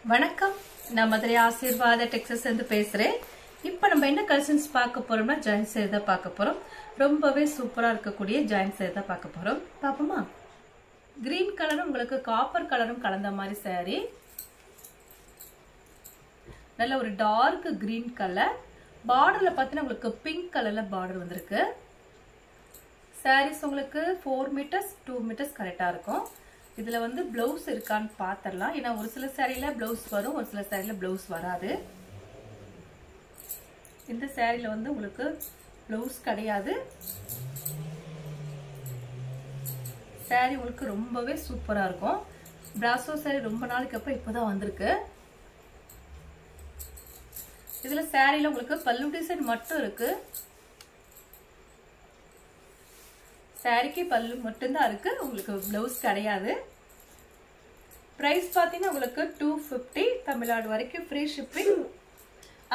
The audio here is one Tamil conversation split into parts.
வணக்கம், நான் மதுரை ஆசீர்வாத டெக்ஸஸ் இருந்து பேசுறேன். இப்ப நம்ம என்ன கலெக்ஷன்ஸ் பார்க்க போறோம்னா ஜாயின் சேர் தான் பார்க்க போறோம். ரொம்பவே சூப்பரா இருக்கக்கூடிய ஜாயின் சேர் தான் பார்க்க போறோம். பாப்போமா? கிரீன் கலரும் உங்களுக்கு காப்பர் கலரும் கலந்த மாதிரி saree. நல்ல ஒரு டார்க் கிரீன் கலர். பார்டர்ல பார்த்தீங்கன்னா உங்களுக்கு பிங்க் கலர்ல பார்டர் வந்திருக்கு. sarees உங்களுக்கு 4 மீட்டர்ஸ் 2 மீட்டர்ஸ் கரெக்டா இருக்கும். இதுல வந்து ப்ளவுஸ் இருக்கான்னு பாத்திரலாம். ஏன்னா ஒரு சில சாரியில ப்ளவுஸ் வரும், ஒரு சில சாரியில ப்ளவுஸ் வராது. இந்த சாரியில வந்து உங்களுக்கு ப்ளவுஸ் கிடையாது. சாரி உங்களுக்கு ரொம்பவே சூப்பரா இருக்கும். பிராசோ சாரி ரொம்ப நாளைக்கு அப்புறம் இப்பதான் வந்திருக்கு. இதுல சாரியில உங்களுக்கு பல்லு டிசைன் மட்டும் இருக்கு. சாரிக்கு பல்லு மட்டும்தான் இருக்கு, உங்களுக்கு பிளவுஸ் கிடையாது. பிரைஸ் பாத்தீங்கன்னா உங்களுக்கு 250, தமிழ்நாடு வரைக்கும் ஃப்ரீ ஷிப்பிங்.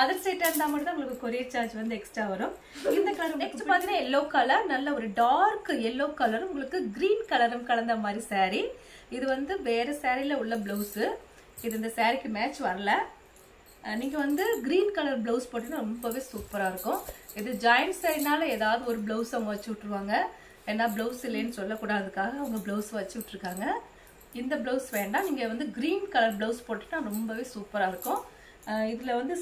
அதர் ஸ்டேட்டா இருந்தா மட்டும் தான் உங்களுக்கு கொரியர் சார்ஜ் வந்து எக்ஸ்ட்ரா வரும். இந்த கலர் நெக்ஸ்ட் பாத்தீங்கன்னா எல்லோ கலர், நல்ல ஒரு டார்க் எல்லோ கலரும் உங்களுக்கு கிரீன் கலரும் கலந்த மாதிரி சாரி. இது வந்து வேற சாரியில உள்ள பிளவுஸ். இது இந்த சாரிக்கு மேட்ச் வரல. நீங்க வந்து கிரீன் கலர் பிளவுஸ் போட்டீங்கன்னா ரொம்பவே சூப்பரா இருக்கும். இது ஜாயிண்ட் சாரினால ஏதாவது ஒரு பிளவுஸ் அவங்க வச்சு விட்டுருவாங்க. ஏன்னா பிளவுஸ் இல்லைன்னு சொல்லக்கூடாதுக்காக அவங்க பிளவுஸ் வச்சு விட்டுருக்காங்க. இந்த பிளவுஸ் வேண்டாம், நீங்க வந்து கிரீன் கலர் பிளவுஸ் போட்டுட்டா ரொம்பவே சூப்பரா இருக்கும். இதுல வந்து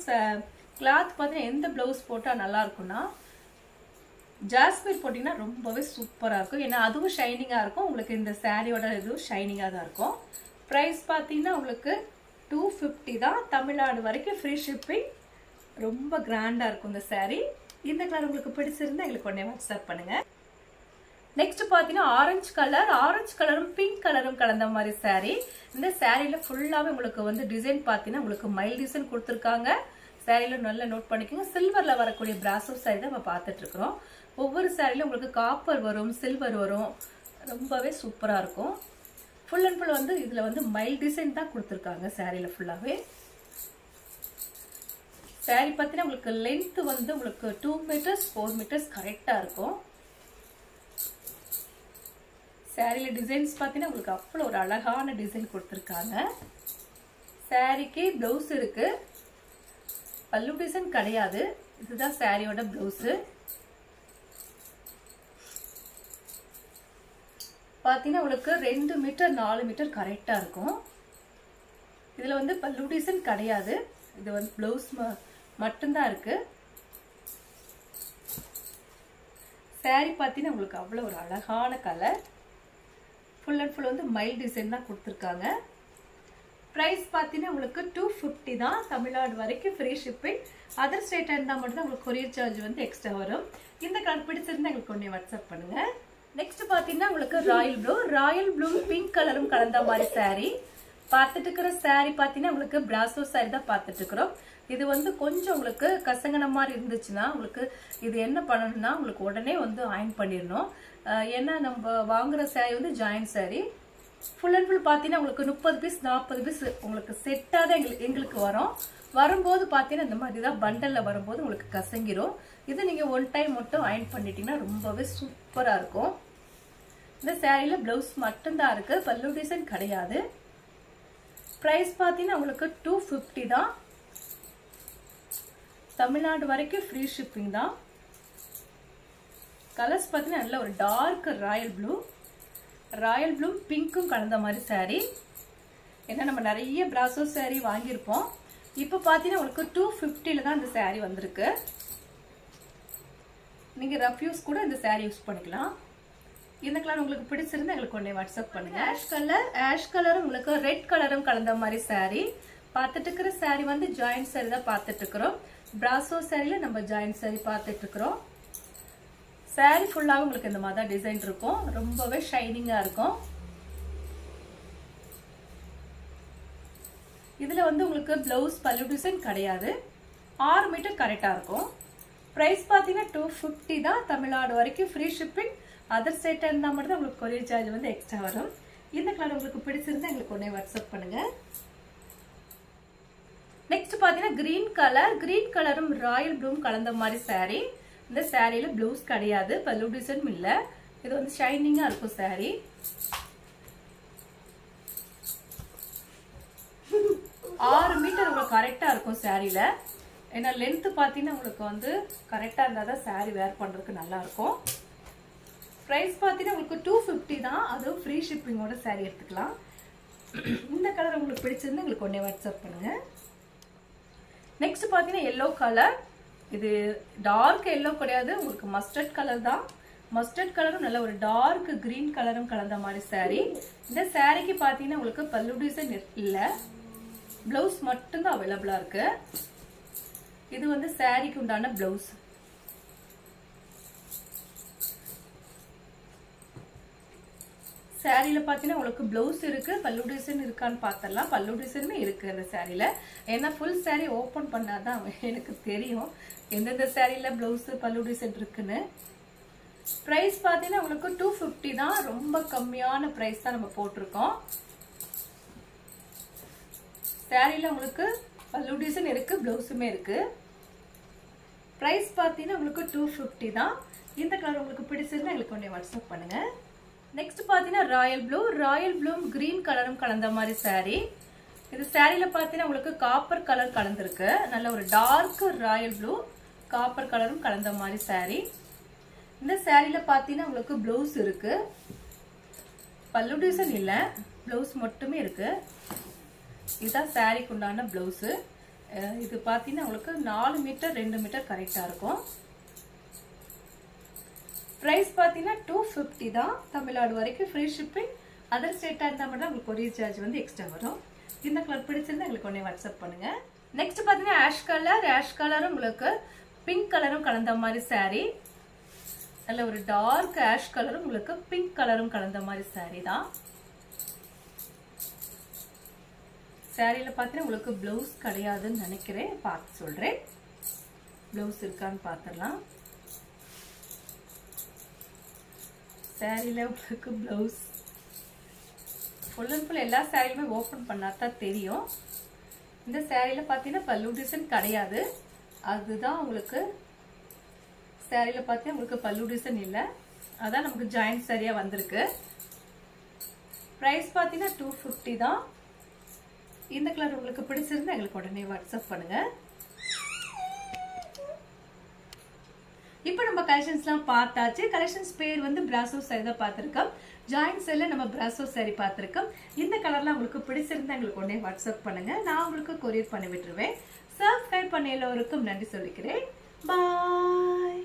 கிளாத் பார்த்தீங்கன்னா எந்த பிளவுஸ் போட்டா நல்லா இருக்கும்னா ஜாஸ்மின் போட்டீங்கன்னா ரொம்பவே சூப்பரா இருக்கும். ஏன்னா அதுவும் ஷைனிங்கா இருக்கும். உங்களுக்கு இந்த சாரியோட இதுவும் ஷைனிங்கா தான் இருக்கும். பிரைஸ் பார்த்தீங்கன்னா உங்களுக்கு 250 தான், தமிழ்நாடு வரைக்கும் ஃப்ரீ ஷிப்பிங். ரொம்ப கிராண்டா இருக்கும் இந்த சாரி. இந்த கலர் உங்களுக்கு பிடிச்சிருந்தா எங்களுக்கு உடனே வாட்ஸ்அப் பண்ணுங்க. நெக்ஸ்ட் பாத்தீங்கன்னா ஆரஞ்சு கலரும் பிங்க் கலரும் கலந்த மாதிரி சாரி. இந்த சாரியில ஃபுல்லாவே உங்களுக்கு வந்து டிசைன் பாத்தீங்கன்னா உங்களுக்கு மைல் டிசைன் கொடுத்துருக்காங்க. சாரியில நல்லா நோட் பண்ணிக்கோங்க. சில்வர்ல வரக்கூடிய பிராசோ சாரி தான் நம்ம பார்த்துட்டு இருக்கிறோம். ஒவ்வொரு சாரியிலும் உங்களுக்கு காப்பர் வரும், சில்வர் வரும். ரொம்பவே சூப்பரா இருக்கும். ஃபுல் அண்ட் ஃபுல் வந்து இதுல வந்து மைல் டிசைன் தான் கொடுத்துருக்காங்க சாரியில ஃபுல்லாவே. சாரி பாத்தீங்கன்னா உங்களுக்கு லென்த் வந்து உங்களுக்கு 2 மீட்டர்ஸ் 4 மீட்டர்ஸ் கரெக்டா இருக்கும். சாரியில டிசைன்ஸ் பார்த்தீங்கன்னா உங்களுக்கு அவ்வளோ ஒரு அழகான டிசைன் கொடுத்துருக்காங்க. சாரிக்கு பிளவுஸ் இருக்கு, பல்லு டிசைன் கிடையாது. இதுதான் சாரியோட பிளவுஸ். பார்த்தீங்கன்னா உங்களுக்கு 2 மீட்டர் 4 மீட்டர் கரெக்டா இருக்கும். இதுல வந்து பல்லு டிசைன் கிடையாது. இது வந்து பிளவுஸ் மட்டும்தான் இருக்கு. சாரி பார்த்தீங்கன்னா உங்களுக்கு அவ்வளோ ஒரு அழகான கலர். ஃபுல் அண்ட் ஃபுல் வந்து மைல் டிசைன் தான் கொடுத்துருக்காங்க. ப்ரைஸ் பார்த்தீங்கன்னா உங்களுக்கு 250 தான், தமிழ்நாடு வரைக்கும் ஃப்ரீ ஷிப்பிங். அதர் ஸ்டேட்டாக இருந்தால் மட்டும் தான் உங்களுக்கு கொரியர் சார்ஜ் வந்து எக்ஸ்ட்ரா வரும். இந்த கலர் பிடிச்சிருந்தா எங்களுக்கு ஒன்றே வாட்ஸ்அப் பண்ணுங்க. நெக்ஸ்ட் பார்த்தீங்கன்னா உங்களுக்கு ராயல் ப்ளூ பிங்க் கலரும் கலந்த மாதிரி சாரி. பார்த்துட்டு இருக்கிற சாரி பார்த்தீங்கன்னா உங்களுக்கு பிராசோ சாரி தான் பார்த்துட்டு இருக்கிறோம். இது வந்து கொஞ்சம் உங்களுக்கு கசங்கன மாதிரி இருந்துச்சுன்னா உங்களுக்கு இது என்ன பண்ணணும்னா உங்களுக்கு உடனே வந்து அயன் பண்ணிடணும். ஏன்னா நம்ம வாங்குற சாரி வந்து joint sorry. Full and full பார்த்தீங்கன்னா உங்களுக்கு 30 பீஸ் 40 பீஸ் உங்களுக்கு செட்டாக தான் எங்களுக்கு வரும்போது பார்த்தீங்கன்னா இந்த மாதிரி தான் பண்டலில் வரும்போது உங்களுக்கு கசங்கிரும். இது நீங்கள் ஒன் டைம் மட்டும் அயன் பண்ணிட்டீங்கன்னா ரொம்பவே சூப்பராக இருக்கும். இந்த சாரியில் பிளவுஸ் மட்டும்தான் இருக்கு, பல்லு டிசைன் கிடையாது. ப்ரைஸ் பார்த்தீங்கன்னா உங்களுக்கு 250 தான், தமிழ்நாடு வரைக்கும் ஃப்ரீ ஷிப்பிங் தான். கலர்ஸ் பார்த்தீங்கன்னா நல்ல ஒரு டார்க் ராயல் ப்ளூ பிங்க்கும் கலந்த மாதிரி சாரி. ஏன்னா நம்ம நிறைய பிராசோ சாரி வாங்கியிருப்போம். இப்போ பார்த்தீங்கன்னா உங்களுக்கு 250ல தான் இந்த சாரி வந்திருக்கு. நீங்க ரஃப் யூஸ் கூட இந்த சாரி யூஸ் பண்ணிக்கலாம். இந்த கலர் உங்களுக்கு பிடிச்சிருந்தா எங்களுக்கு ஒண்ணே வாட்ஸ்அப் பண்ணுங்க. ஆஷ் கலரும் உங்களுக்கு ரெட் கலரும் கலந்த மாதிரி சாரி. பார்த்துட்டு இருக்கிற சாரி வந்து ஜாயிண்ட் சாரி தான் பார்த்துட்டு இருக்கிறோம். பிராசோ சாரியில நம்ம ஜாயிண்ட் சாரி பார்த்துட்டு இருக்கிறோம். சாரி ஃபுல்லாவே உங்களுக்கு இந்த மாதிரி தான் டிசைன் இருக்கும். ரொம்பவே ஷைனிங்கா இருக்கும். இதுல வந்து உங்களுக்கு பிளவுஸ் பல்லு டிசைன் கிடையாது. 6 மீட்டர் கரெக்டா இருக்கும். பிரைஸ் பாத்தீங்கன்னா 250 தான், தமிழ்நாடு வரைக்கும் ஃப்ரீ ஷிப்பிங். அதர் ஸ்டேட்டா இருந்தா மட்டும் தான் உங்களுக்கு கொரியர் சார்ஜ் வந்து எக்ஸ்ட்ரா வரும். இந்த கலர் உங்களுக்கு பிடிச்சிருந்தா எங்களுக்கு உடனே வாட்ஸ்அப் பண்ணுங்க. நெக்ஸ்ட் பாத்தீங்கன்னா கிரீன் கலரும் ராயல் ப்ளூவும் கலந்த மாதிரி சாரி. இந்த சாரியில பிளவுஸ் கிடையாது, பல்லு டிசைன் இல்ல. இது வந்து ஷைனிங்கா இருக்கும் சாரி. கரெக்டாக இருக்கும் சாரியில். ஏன்னா லென்த்து பார்த்தீங்கன்னா உங்களுக்கு வந்து கரெக்டாக இருந்தால் தான் சாரீ வேர் பண்ணுறதுக்கு நல்லாயிருக்கும். ப்ரைஸ் பார்த்தீங்கன்னா உங்களுக்கு 250 தான். அதுவும் ஃப்ரீ ஷிப்பிங்கோட சாரீ எடுத்துக்கலாம். இந்த கலர் உங்களுக்கு பிடிச்சிருந்து உங்களுக்கு உடனே வாட்ஸ்அப் பண்ணுங்கள். நெக்ஸ்ட் பார்த்தீங்கன்னா எல்லோ கலர். இது டார்க் எல்லோ கிடையாது, உங்களுக்கு மஸ்டர்ட் கலர் தான். மஸ்டர்ட் கலரும் நல்ல ஒரு டார்க் கிரீன் கலரும் கலந்த மாதிரி சாரீ. இந்த சாரீக்கு பார்த்தீங்கன்னா உங்களுக்கு பல்லு டிசைன் இல்லை, பிளவுஸ் மட்டும்தான் அவைலபிளா இருக்கு. இது வந்து சாரீக்கு உண்டான பிளவுஸ். சாரியில பார்த்தீங்கன்னா உங்களுக்கு பிளவுஸ் இருக்கு, பல்லு டிசைன் இருக்கான்னு பார்த்தரலாம். பல்லு டிசைனுமே இருக்கு அந்த சாரியில. ஏன்னா ஃபுல் சாரி ஓப்பன் பண்ணாதான் எனக்கு தெரியும் எந்தெந்த சாரியில பிளவுஸ் பல்லு டிசைன் இருக்குன்னு. பிரைஸ் பார்த்தீங்கன்னா உங்களுக்கு 250 தான். ரொம்ப கம்மியான பிரைஸ் தான் நம்ம போட்டிருக்கோம். சாரியில உங்களுக்கு பல்லு டிசைன் இருக்கு, பிளவுஸுமே இருக்கு. பிரைஸ் பார்த்தீங்கன்னா உங்களுக்கு 250 தான். இந்த கலர் உங்களுக்கு பிடிச்சிருந்தா எங்களுக்கு உடனே வாட்ஸ்அப் பண்ணுங்க. நெக்ஸ்ட் பார்த்தீங்கன்னா ராயல் ப்ளூ. ராயல் ப்ளூவும் கிரீன் கலரும் கலந்த மாதிரி சாரீ. இது சாரியில பார்த்தீங்கன்னா உங்களுக்கு காப்பர் கலர் கலந்துருக்கு. நல்ல ஒரு டார்க் ராயல் ப்ளூ காப்பர் கலரும் கலந்த மாதிரி சாரீ. இந்த சாரியில பார்த்தீங்கன்னா உங்களுக்கு பிளவுஸ் இருக்கு, பல்லு டிசைன் இல்லை, பிளவுஸ் மட்டுமே இருக்கு. இதுதான் சாரிக்கு உண்டான பிளவுஸ். இது பார்த்தீங்கன்னா உங்களுக்கு 4 மீட்டர் 2 மீட்டர் கரெக்டாக இருக்கும். பிரைஸ் பார்த்தீங்கன்னா 250 தான். தமிழ்நாடு வரைக்கும் ஃப்ரீ ஷிப்பிங். அதர் ஸ்டேட்டாக இருந்தால் மட்டும் உங்களுக்கு கொரியர் சார்ஜ் வந்து எக்ஸ்ட்ரா வரும். இந்த கலர் பிடிச்சிருந்தா எங்களுக்கு உடனே வாட்ஸ்அப் பண்ணுங்க. நெக்ஸ்ட் பார்த்தீங்கன்னா ஆஷ் கலர். ஆஷ் கலரும் உங்களுக்கு பிங்க் கலரும் கலந்த மாதிரி சாரீ. நல்ல ஒரு டார்க் ஆஷ் கலரும் உங்களுக்கு பிங்க் கலரும் கலந்த மாதிரி சாரீ தான். சாரியில பார்த்தீங்கன்னா உங்களுக்கு பிளவுஸ் கிடையாதுன்னு நினைக்கிறேன், பார்த்து சொல்றேன். பிளவுஸ் இருக்கான்னு பார்த்துடலாம். சாரியில உங்களுக்கு பிளவுஸ் ஃபுல் அண்ட் ஃபுல் எல்லா சாரியுமே ஓப்பன் பண்ணாதான் தெரியும். இந்த சாரியில பார்த்தீங்கன்னா பல்லு டிசைன் கிடையாது, அதுதான் உங்களுக்கு சாரியில பார்த்தீங்கன்னா உங்களுக்கு பல்லு டிசைன் இல்லை, அதான் நமக்கு ஜாயிண்ட் சாரியா வந்திருக்கு. பிரைஸ் பார்த்தீங்கன்னா 250 தான். இந்த கலர் உங்களுக்கு பிடிச்சிருந்தா எங்களுக்கு உடனே வாட்ஸ்அப் பண்ணுங்க. இப்போ நம்ம கலெக்ஷன்ஸ்லாம் பார்த்தாச்சு. கலெக்ஷன்ஸ் பேர் வந்து பிராசோ சாரி தான் பார்த்துருக்கோம். ஜாயிண்ட் சாரில நம்ம பிராசோ சாரி பார்த்துருக்கோம். இந்த கலர்லாம் உங்களுக்கு பிடிச்சிருந்தா எங்களுக்கு உடனே வாட்ஸ்அப் பண்ணுங்க, நான் உங்களுக்கு கொரியர் பண்ணி விட்டுருவேன். சப்ஸ்கிரைப் பண்ண எல்லோருக்கும் நன்றி சொல்லிக்கிறேன். பாய்.